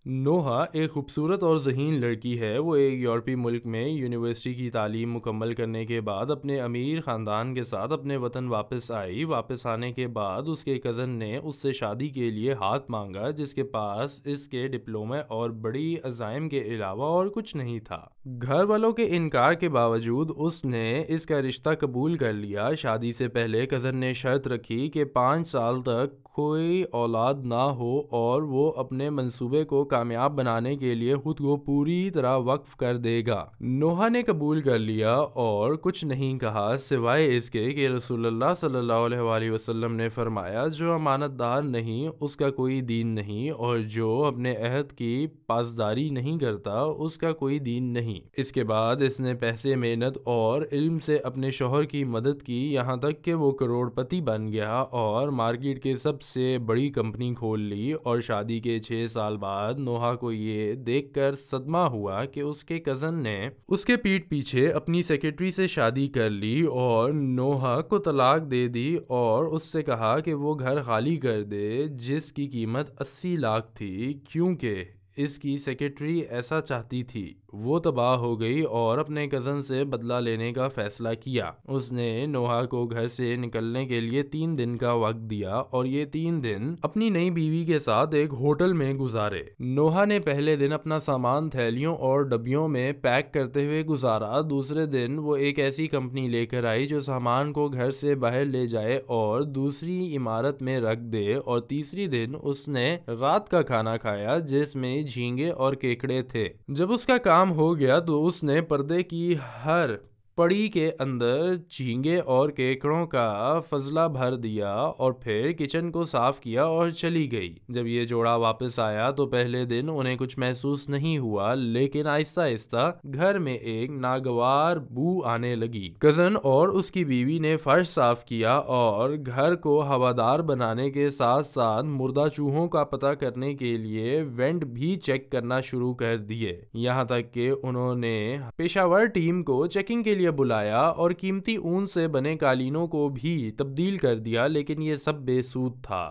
نوحا ایک خوبصورت اور ذہین لڑکی ہے۔ وہ ایک یورپی ملک میں یونیورسٹی کی تعلیم مکمل کرنے کے بعد اپنے امیر خاندان کے ساتھ اپنے وطن واپس آئی۔ واپس آنے کے بعد اس کے کزن نے اس سے شادی کے لیے ہاتھ مانگا، جس کے پاس اس کے ڈپلومے اور بڑی عزائم کے علاوہ اور کچھ نہیں تھا۔ گھر والوں کے انکار کے باوجود اس نے اس کا رشتہ قبول کر لیا۔ شادی سے پہلے کزن نے شرط رکھی کہ 5 سال تک کوئی اولاد نہ ہو اور وہ اپنے منصوبے کو کامیاب بنانے کے لیے خود کو پوری طرح وقف کر دے گا۔ نوحا نے قبول کر لیا اور کچھ نہیں کہا سوائے اس کے کہ رسول اللہ صلی اللہ علیہ وآلہ وسلم نے فرمایا، جو امانت دار نہیں اس کا کوئی دین نہیں، اور جو اپنے عہد کی پاسداری نہیں کرتا اس کا کوئی دین نہیں۔ اس کے بعد اس نے پیسے، محنت اور علم سے اپنے شوہر کی مدد کی، یہاں تک کہ وہ کروڑ پتی بن گیا اور مارکیٹ کے سب سے بڑی کمپنی کھول لی۔ اور شادی کے 6 سال بعد نوحا کو یہ دیکھ کر صدمہ ہوا کہ اس کے کزن نے اس کے پیٹھ پیچھے اپنی سیکرٹری سے شادی کر لی اور نوحا کو طلاق دے دی اور اس سے کہا کہ وہ گھر خالی کر دے، جس کی قیمت 80 لاکھ تھی، کیونکہ اس کی سیکرٹری ایسا چاہتی تھی۔ وہ تباہ ہو گئی اور اپنے کزن سے بدلہ لینے کا فیصلہ کیا۔ اس نے نوحا کو گھر سے نکلنے کے لیے 3 دن کا وقت دیا اور یہ 3 دن اپنی نئی بیوی کے ساتھ ایک ہوٹل میں گزارے۔ نوحا نے پہلے دن اپنا سامان تھیلیوں اور ڈبیوں میں پیک کرتے ہوئے گزارا۔ دوسرے دن وہ ایک ایسی کمپنی لے کر آئی جو سامان کو گھر سے باہر لے جائے اور دوسری عمارت میں رکھ دے، اور تیسری دن اس نے رات کا کھانا کھایا جس میں جھینگے اور کیکڑے تھے۔ جب اس کا کام ہو گیا تو اس نے پردے کی ہر پڑی کے اندر جھینگے اور کیکڑوں کا فضلہ بھر دیا اور پھر کچن کو صاف کیا اور چلی گئی۔ جب یہ جوڑا واپس آیا تو پہلے دن انہیں کچھ محسوس نہیں ہوا، لیکن آہستہ آہستہ گھر میں ایک ناگوار بو آنے لگی۔ کزن اور اس کی بیوی نے فرش صاف کیا اور گھر کو ہوادار بنانے کے ساتھ ساتھ مردہ چوہوں کا پتہ کرنے کے لیے وینٹ بھی چیک کرنا شروع کر دیے، یہاں تک کہ انہوں نے پیشہ ور ٹیم کو چیکنگ کے لیے بلایا اور قیمتی اون سے بنے قالینوں کو بھی تبدیل کر دیا، لیکن یہ سب بے سود تھا۔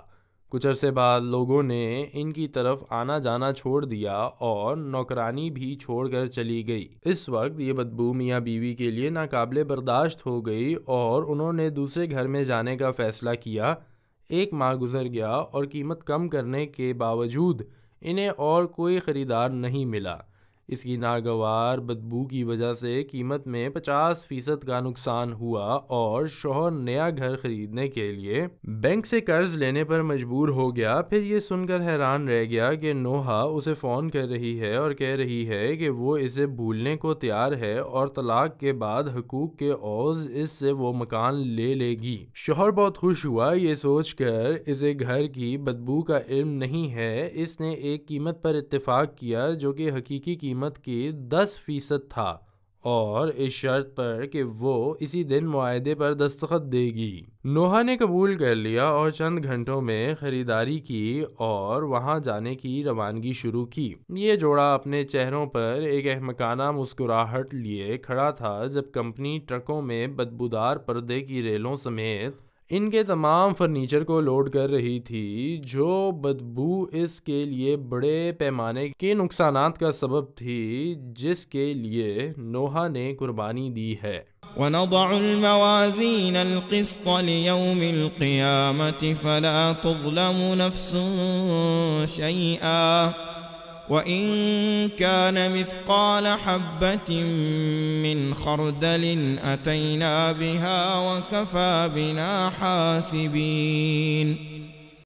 کچھ عرصے بعد لوگوں نے ان کی طرف آنا جانا چھوڑ دیا اور نوکرانی بھی چھوڑ کر چلی گئی۔ اس وقت یہ بدبو میاں بیوی کے لیے ناقابل برداشت ہو گئی اور انہوں نے دوسرے گھر میں جانے کا فیصلہ کیا۔ 1 ماہ گزر گیا اور قیمت کم کرنے کے باوجود انہیں اور کوئی خریدار نہیں ملا۔ اس کی ناگوار بدبو کی وجہ سے قیمت میں 50% کا نقصان ہوا اور شوہر نیا گھر خریدنے کے لیے بینک سے قرض لینے پر مجبور ہو گیا۔ پھر یہ سن کر حیران رہ گیا کہ نوحا اسے فون کر رہی ہے اور کہہ رہی ہے کہ وہ اسے بھولنے کو تیار ہے اور طلاق کے بعد حقوق کے عوض اس سے وہ مکان لے لے گی۔ شوہر بہت خوش ہوا یہ سوچ کر اسے گھر کی بدبو کا علم نہیں ہے۔ اس نے ایک قیمت پر اتفاق کیا جو کہ حقیقی قیمت کی 10% تھا، اور اس شرط پر کہ وہ اسی دن معاہدے پر دستخط دے گی۔ نوحا نے قبول کر لیا اور چند گھنٹوں میں خریداری کی اور وہاں جانے کی روانگی شروع کی۔ یہ جوڑا اپنے چہروں پر ایک احمقانہ مسکراہٹ لیے کھڑا تھا جب کمپنی ٹرکوں میں بدبودار پردے کی ریلوں سمیت ان کے تمام فرنیچر کو لوڈ کر رہی تھی، جو بدبو اس کے لیے بڑے پیمانے کے نقصانات کا سبب تھی جس کے لیے نوحا نے قربانی دی ہے۔ وَنَضَعُ الْمَوَازِينَ الْقِسْطَ لِيَوْمِ الْقِيَامَةِ فَلَا تُظْلَمُ نَفْسٌ شَيْئًا وَإِن كَانَ مِثْقَالَ حَبَّةٍ مِّنْ خَرْدَلٍ أَتَيْنَا بِهَا وَكَفَى بِنَا حَاسِبِينَ۔